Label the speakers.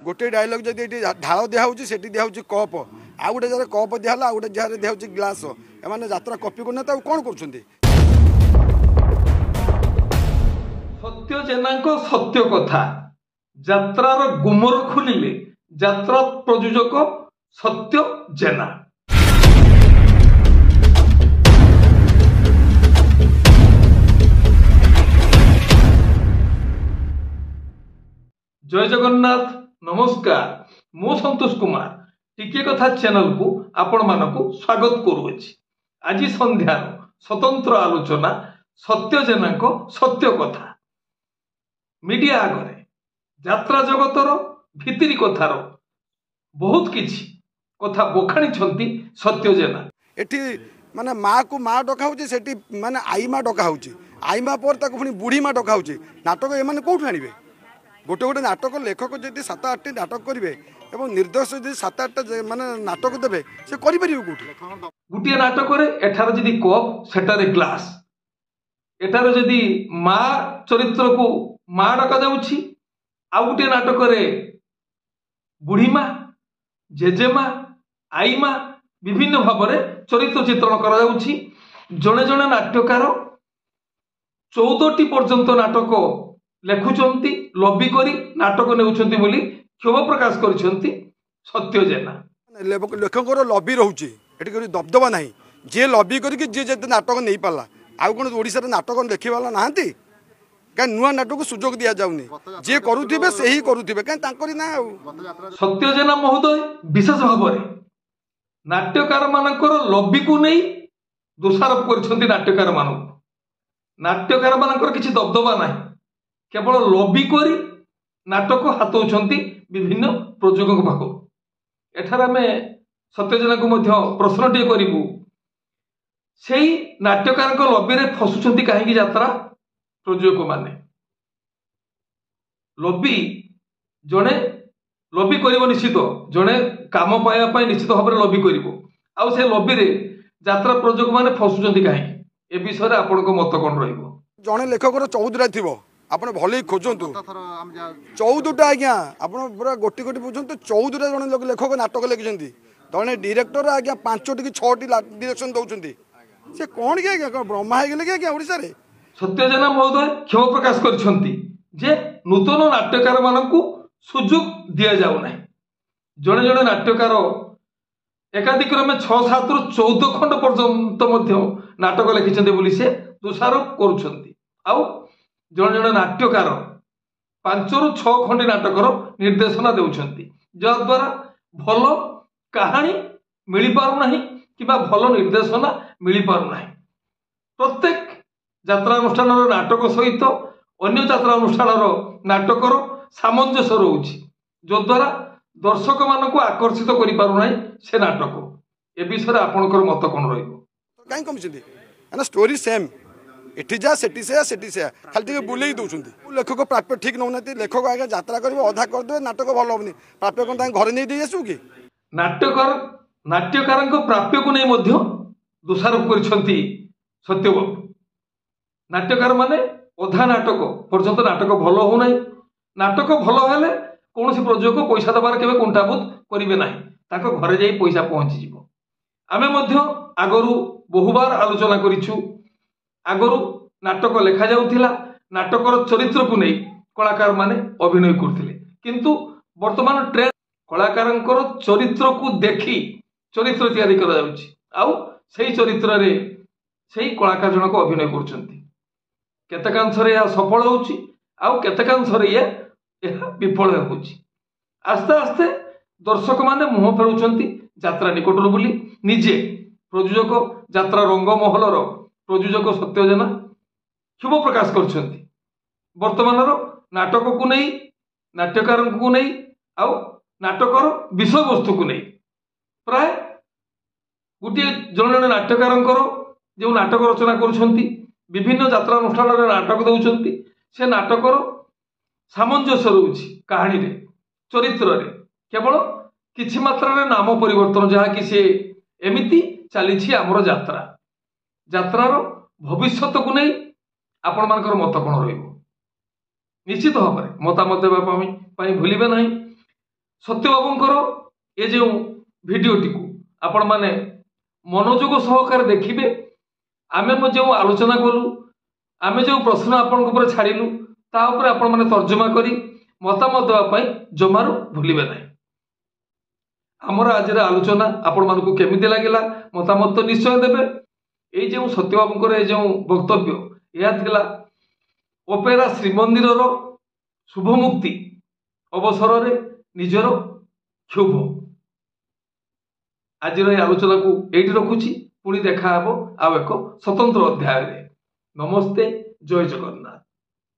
Speaker 1: गोटे डायलॉग जदि ढाल दिखाऊँ से दिखाऊँ कप आउ गोटे जगह कप दिहला आउ गोटे जगह दिखाऊँ ग्लास एम यात्रा कॉपी करना कौन कर
Speaker 2: सत्य जेना सत्य कथा यात्रार गुमर खोलिले यात्रा प्रयोजक सत्य जेना। जय जगन्नाथ नमस्कार मु संतोष कुमार टिके कथा चैनल को आपण मानकु स्वागत करूछि। आज संध्यार स्वतंत्र आलोचना सत्य जेना सत्य कथा मीडिया आगरे यात्रा जगतर भितरी कथार बहुत किछि कथा बखाणी छंती सत्य जेना।
Speaker 1: एठी माने माँ को माँ डकाऊँ से माने आई माँ डकाऊँ आई माँ पर पुणी बुढ़ी माँ डकाऊँ नाटक एम कौट आने गोटे गोटे नाटक लेखक जब 7-8 नाटक करेंगे और निर्देश जब 7-8 माने नाटक देवे से करें कौट
Speaker 2: गोटे नाटक एठार जदि कप सेटारे ग्लास एठार जदि माँ चरित्र को माँ डका जाउछि आ गोटे नाटक बुढ़ी माँ जेजेमा आई माँ विभिन्न भाव में चरित्र चित्रण करा जाउछि। जड़े जड़े नाट्यकार 14टी पर्यंत नाटक लेखुचंती लबी करी नाटक नेउछंती बोली क्षोभ प्रकाश करिसंती सत्य जेना।
Speaker 1: लेखकर लबी रोचे ये दबदबा ना जी लबी करके जी जब नाटक नहीं पाला आउ कौन ओडिशा नाटक देखा ना कहीं नुआ नाटक को सुजोग दि जाऊनी जी करुवे से ही करुवे कहीं ना
Speaker 2: सत्य जेना महोदय विशेष भाव में नाट्यकार मानकर लबी को नहीं दोषारोप कर नाट्यकार मान नाट्यकार मानकर किसी दबदबा ना केवल लबी करी नाटक हाथौंट विभिन्न प्रयोजक पाखु। एठार आम सत्यजेना को प्रश्न टे करूँ से नाट्यकार लबी रे फसुंट कहीं यात्रा प्रयोजक माने लबी जड़े लबी कर निश्चित जड़े काम पाइबा निश्चित भाव में लबी कर से लबी रे यात्रा प्रयोजक माने फसुंट कहीं ए विषय आपण मत कौन
Speaker 1: रणे लेखकर 14टा थी आपड़ भले खोजतु 14टा आज्ञा आप पूरा गोटी गोटी बुझे 14टा जन लेखक नाटक लिखिं जड़े डायरेक्टर आज्ञा 5टी कि 6टी डायरेक्शन दौरान से कौन कि आज्ञा ब्रह्मा हो गए आज्ञा ओडिशा रे।
Speaker 2: सत्यजेना महोदय क्षोभ प्रकाश कर नूतन नाट्यकार मानू सुजोग दि जाऊना जड़े जड़े नाट्यकार एकाधिक्रमे 6-7 ରୁ 14 खंड पर्यंत नाटक लिखिं से दोषारोप कर जड़े जड़े नाट्यकार 5 ରୁ 6 खंडी नाटकर निर्देशना देउछंती जद्वारा भल कहानी मिल पारुना कि भल निर्देशना मिल पारुना। प्रत्येक यात्रानुष्ठान नाटक सहित अन्य यात्रानुष्ठान नाटकर सामंजस्य रोचे जद्वारा दर्शक मान आकर्षित कर पारुना से नाटक ए विषय आपणकर मत कौन
Speaker 1: कहीं कमी स्टोरी सेम एटी जा सेटी से खाली बुले दौरान लेखक प्राप्य ठीक नौना लेखक आगे यात्रा कर अधा करदे नाटक भल हेनी प्राप्य कौन घर नहीं दे आसू कि
Speaker 2: नाट्यकार प्राप्य को नहीं दोषारोप कर सत्यबाबू नाट्यकार माने अधा नाटक पर्यंत नाटक भल होना नाटक भल हेले कौन सी प्रयोजक पैसा दबार के कुंठाबोध करेंगे ना घरे जा पैसा पहुंची आमे आगरू बहुबार आलोचना करिछु आगरू नाटक लेखा जाउथिला नाटकर चरित्र को नहीं कलाकार माने अभिनय करथिले किंतु वर्तमान ट्रेंड कलाकारंकर चरित्र को देखी चरित्र तैयारी करा जाउछि आउ सेही चरित्र रे सेही कलाकार जनक अभिनय करछंती केतकांश रे या सफल होउछि आउ केतकांश रे या विफल होउछि। आस्ते आस्ते दर्शक माने मुह फेरुछंती यात्रा निकटरू बोली निजे प्रयोजक यात्रा रंगमहलर प्रयोजक सत्यजेना क्षोभ प्रकाश कर वर्तमान नाटक को नहीं नाट्यकार को नहीं आउ नाटकर विषय वस्तु को नहीं प्राय गोटे जन जन नाट्यकार जो नाटक रचना कर विभिन्न यात्रानुष्ठान नाटक दौरान से नाटकर सामंजस्य रोचे कहानी रे चरित्र रे केवल किछि मात्रा रे नाम परिवर्तन जहाँकि सी एमिति चली आमर यात्रा यात्रार भविष्य को नहीं आपण मानकर मत कौन निश्चित भाव में मतामत देवाई भूलिबे नहीं। ସତ୍ୟବାବୁଙ୍କର ଏ ଯେଉଁ ଭିଡ଼ିଓଟିକୁ ଆପଣମାନେ ମନୋଯୋଗ ସହକାରେ ଦେଖିବେ। ଆମେ ଯେଉଁ ଆଲୋଚନା କଲୁ, ଆମେ ଯେଉଁ ପ୍ରଶ୍ନ ଆପଣଙ୍କ ଉପରେ ଛାଡ଼ିଲୁ, ତା ଉପରେ ଆପଣମାନେ ତର୍ଜମା କରି ମତାମତ ଦେବା ପାଇଁ ଜମାରୁ ଭୁଲିବେ ନାହିଁ। ଆମର ଆଜିର ଆଲୋଚନା ଆପଣମାନଙ୍କୁ କେମିତି ଲାଗିଲା ମତାମତ ନିଶ୍ଚୟ ଦେବେ। ଏଇ ଯେଉଁ ସତ୍ୟବାବୁଙ୍କର ଏ ଯେଉଁ ବକ୍ତବ୍ୟ, ଏହା ଥିଲା ଅପେରା ଶ୍ରୀମନ୍ଦିରର ଶୁଭମୁକ୍ତି ଅବସରରେ ନିଜର କ୍ଷୋଭ। ଆଜିର এই ଆଲୋଚନାକୁ ଏଇଠି ରଖୁଛି। ପୁଣି ଦେଖା ହେବ ଆଉ ଏକ ସ୍ୱତନ୍ତ୍ର ଅଧ୍ୟାୟରେ। ନମସ୍ତେ, ଜୟ ଜଗନ୍ନାଥ।